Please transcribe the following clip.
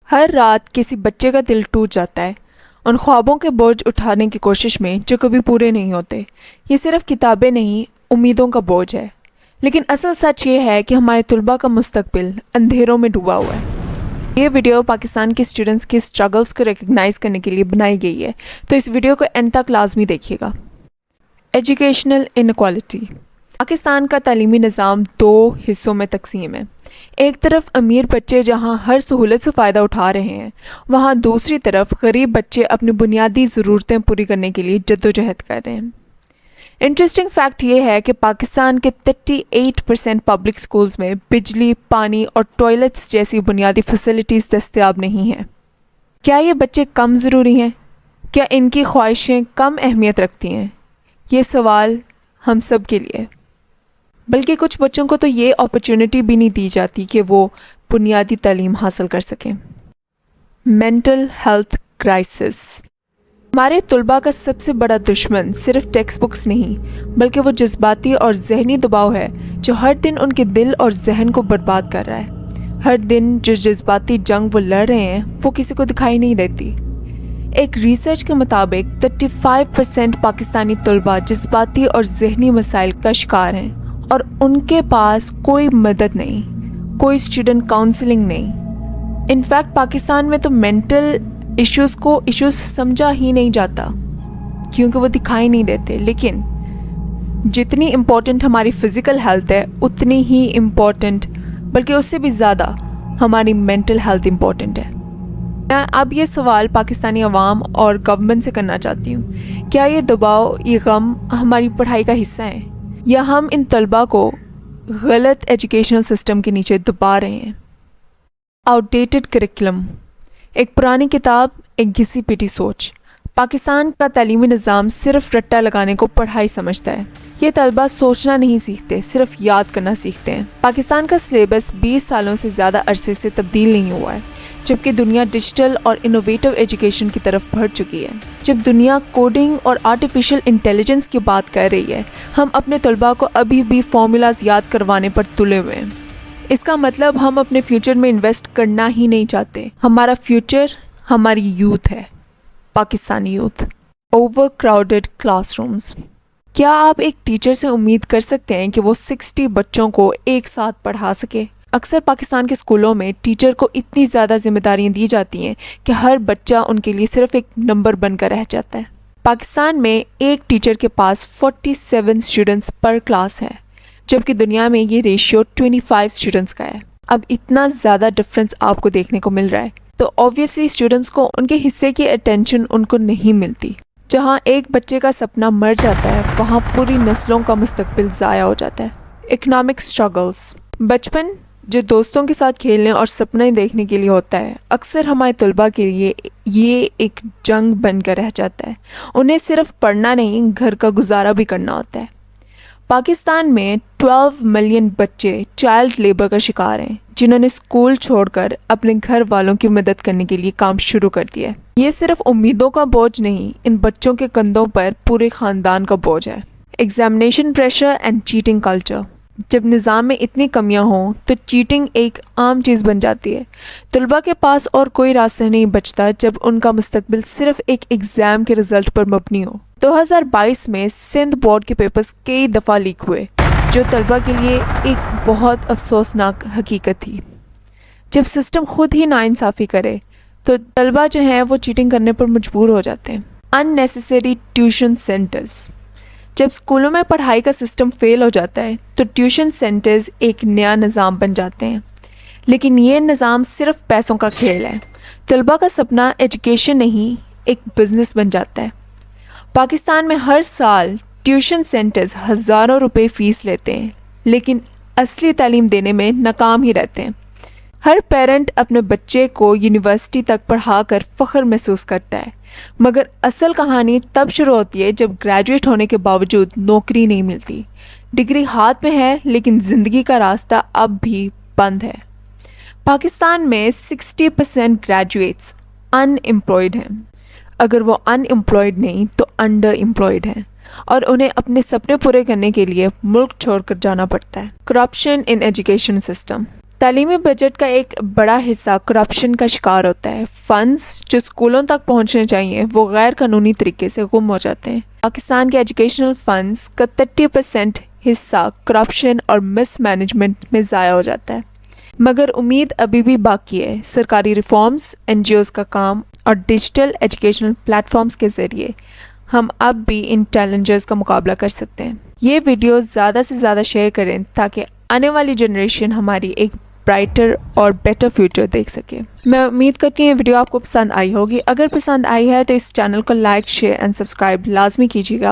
ہر رات کسی بچے کا دل ٹوٹ جاتا ہے ان خوابوں کے بوجھ اٹھانے کی کوشش میں جو کبھی پورے نہیں ہوتے۔ یہ صرف کتابیں نہیں، امیدوں کا بوجھ ہے۔ لیکن اصل سچ یہ ہے کہ ہمارے طلباء کا مستقبل اندھیروں میں ڈوبا ہوا ہے۔ یہ ویڈیو پاکستان کے اسٹوڈنٹس کے اسٹرگلز کو ریکگنائز کرنے کے لیے بنائی گئی ہے، تو اس ویڈیو کو اینڈ تک لازمی دیکھیے گا۔ Educational inequality. پاکستان کا تعلیمی نظام دو حصوں میں تقسیم ہے۔ ایک طرف امیر بچے جہاں ہر سہولت سے فائدہ اٹھا رہے ہیں، وہاں دوسری طرف غریب بچے اپنی بنیادی ضرورتیں پوری کرنے کے لیے جدوجہد کر رہے ہیں۔ انٹرسٹنگ فیکٹ یہ ہے کہ پاکستان کے 38% پبلک سکولز میں بجلی، پانی اور ٹوائلٹس جیسی بنیادی فیسلٹیز دستیاب نہیں ہیں۔ کیا یہ بچے کم ضروری ہیں؟ کیا ان کی خواہشیں کم اہمیت رکھتی ہیں؟ یہ سوال ہم سب کے لیے، بلکہ کچھ بچوں کو تو یہ اپرچونٹی بھی نہیں دی جاتی کہ وہ بنیادی تعلیم حاصل کر سکیں۔ Mental health crisis. ہمارے طلباء کا سب سے بڑا دشمن صرف ٹیکسٹ بکس نہیں، بلکہ وہ جذباتی اور ذہنی دباؤ ہے جو ہر دن ان کے دل اور ذہن کو برباد کر رہا ہے۔ ہر دن جو جذباتی جنگ وہ لڑ رہے ہیں وہ کسی کو دکھائی نہیں دیتی۔ ایک ریسرچ کے مطابق 35% پاکستانی طلباء جذباتی اور ذہنی مسائل کا شکار ہیں، اور ان کے پاس کوئی مدد نہیں، کوئی اسٹوڈنٹ کاؤنسلنگ نہیں۔ انفیکٹ پاکستان میں تو مینٹل ایشوز سمجھا ہی نہیں جاتا کیونکہ وہ دکھائی نہیں دیتے، لیکن جتنی امپورٹنٹ ہماری فزیکل ہیلتھ ہے اتنی ہی امپورٹنٹ، بلکہ اس سے بھی زیادہ ہماری مینٹل ہیلتھ امپورٹنٹ ہے۔ میں اب یہ سوال پاکستانی عوام اور گورنمنٹ سے کرنا چاہتی ہوں، کیا یہ دباؤ، یہ غم ہماری پڑھائی کا حصہ ہیں، یا ہم ان طلباء کو غلط ایجوکیشنل سسٹم کے نیچے دبا رہے ہیں؟ Out dated curriculum. ایک پرانی کتاب، ایک گھسی پیٹی سوچ۔ پاکستان کا تعلیمی نظام صرف رٹا لگانے کو پڑھائی سمجھتا ہے۔ یہ طلباء سوچنا نہیں سیکھتے، صرف یاد کرنا سیکھتے ہیں۔ پاکستان کا سلیبس 20 سالوں سے زیادہ عرصے سے تبدیل نہیں ہوا ہے، جبکہ دنیا ڈیجیٹل اور انوویٹو ایجوکیشن کی طرف بڑھ چکی ہے۔ جب دنیا کوڈنگ اور آرٹیفیشل انٹیلیجنس کی بات کر رہی ہے، ہم اپنے طلباء کو ابھی بھی فارمولاز یاد کروانے پر تلے ہوئے ہیں۔ اس کا مطلب ہم اپنے فیوچر میں انویسٹ کرنا ہی نہیں چاہتے۔ ہمارا فیوچر ہماری یوتھ ہے، Pakistani youth. Over crowded class rooms. کیا آپ ایک ٹیچر سے امید کر سکتے ہیں کہ وہ 60 بچوں کو ایک ساتھ پڑھا سکے؟ اکثر پاکستان کے اسکولوں میں ٹیچر کو اتنی زیادہ ذمہ داریاں دی جاتی ہیں کہ ہر بچہ ان کے لیے صرف ایک نمبر بن کر رہ جاتا ہے۔ پاکستان میں ایک ٹیچر کے پاس 47 اسٹوڈنٹس پر کلاس ہے، جبکہ دنیا میں یہ ریشیو 25 اسٹوڈنٹس کا ہے۔ اب اتنا زیادہ ڈفرینس آپ کو دیکھنے کو مل رہا ہے، تو اوبویسلی اسٹوڈنٹس کو ان کے حصے کی اٹینشن ان کو نہیں ملتی۔ جہاں ایک بچے کا سپنا مر جاتا ہے، وہاں پوری نسلوں کا مستقبل ضائع ہو جاتا ہے۔ Economic struggles. بچپن جو دوستوں کے ساتھ کھیلنے اور سپنے دیکھنے کے لیے ہوتا ہے، اکثر ہمارے طلباء کے لیے یہ ایک جنگ بن کر رہ جاتا ہے۔ انہیں صرف پڑھنا نہیں، گھر کا گزارا بھی کرنا ہوتا ہے۔ پاکستان میں 12 ملین بچے چائلڈ لیبر کا شکار ہیں، جنہوں نے اسکول چھوڑ کر اپنے گھر والوں کی مدد کرنے کے لیے کام شروع کر دیا ہے۔ یہ صرف امیدوں کا بوجھ نہیں، ان بچوں کے کندھوں پر پورے خاندان کا بوجھ ہے۔ Examination pressure and cheating culture. جب نظام میں اتنی کمیاں ہوں تو چیٹنگ ایک عام چیز بن جاتی ہے۔ طلباء کے پاس اور کوئی راستہ نہیں بچتا جب ان کا مستقبل صرف ایک ایگزام کے رزلٹ پر مبنی ہو۔ 2022 میں سندھ بورڈ کے پیپرز کئی دفعہ لیک ہوئے، جو طلباء کے لیے ایک بہت افسوسناک حقیقت تھی۔ جب سسٹم خود ہی ناانصافی کرے تو طلباء جو ہیں وہ چیٹنگ کرنے پر مجبور ہو جاتے ہیں۔ Unnecessary tuition centres. جب اسکولوں میں پڑھائی کا سسٹم فیل ہو جاتا ہے تو ٹیوشن سینٹرز ایک نیا نظام بن جاتے ہیں، لیکن یہ نظام صرف پیسوں کا کھیل ہے۔ طلباء کا سپنا ایجوکیشن نہیں، ایک بزنس بن جاتا ہے۔ پاکستان میں ہر سال ٹیوشن سینٹرز ہزاروں روپے فیس لیتے ہیں، لیکن اصلی تعلیم دینے میں ناکام ہی رہتے ہیں۔ ہر پیرنٹ اپنے بچے کو یونیورسٹی تک پڑھا کر فخر محسوس کرتا ہے، مگر اصل کہانی تب شروع ہوتی ہے جب گریجویٹ ہونے کے باوجود نوکری نہیں ملتی۔ ڈگری ہاتھ میں ہے، لیکن زندگی کا راستہ اب بھی بند ہے۔ پاکستان میں 60% گریجویٹس ان امپلائڈ ہیں۔ اگر وہ ان امپلائڈ نہیں تو انڈر امپلائڈ ہیں، اور انہیں اپنے سپنے پورے کرنے کے لیے ملک چھوڑ کر جانا پڑتا ہے۔ کرپشن ان ایجوکیشن سسٹم۔ تعلیمی بجٹ کا ایک بڑا حصہ کرپشن کا شکار ہوتا ہے۔ فنڈز جو اسکولوں تک پہنچنے چاہیے وہ غیر قانونی طریقے سے گم ہو جاتے ہیں۔ پاکستان کے ایجوکیشنل فنڈز کا 30% حصہ کرپشن اور مس مینجمنٹ میں ضائع ہو جاتا ہے، مگر امید ابھی بھی باقی ہے۔ سرکاری ریفارمز، NGOs کا کام اور ڈیجیٹل ایجوکیشنل پلیٹ فارمز کے ذریعے ہم اب بھی ان چیلنجز کا مقابلہ کر سکتے ہیں۔ یہ ویڈیوز زیادہ سے زیادہ شیئر کریں تاکہ آنے والی جنریشن ہماری ایک برائٹر اور بیٹر فیوچر دیکھ سکے۔ میں امید کرتی ہوں یہ ویڈیو آپ کو پسند آئی ہوگی۔ اگر پسند آئی ہے تو اس چینل کو لائک، شیئر اینڈ سبسکرائب لازمی کیجیے گا۔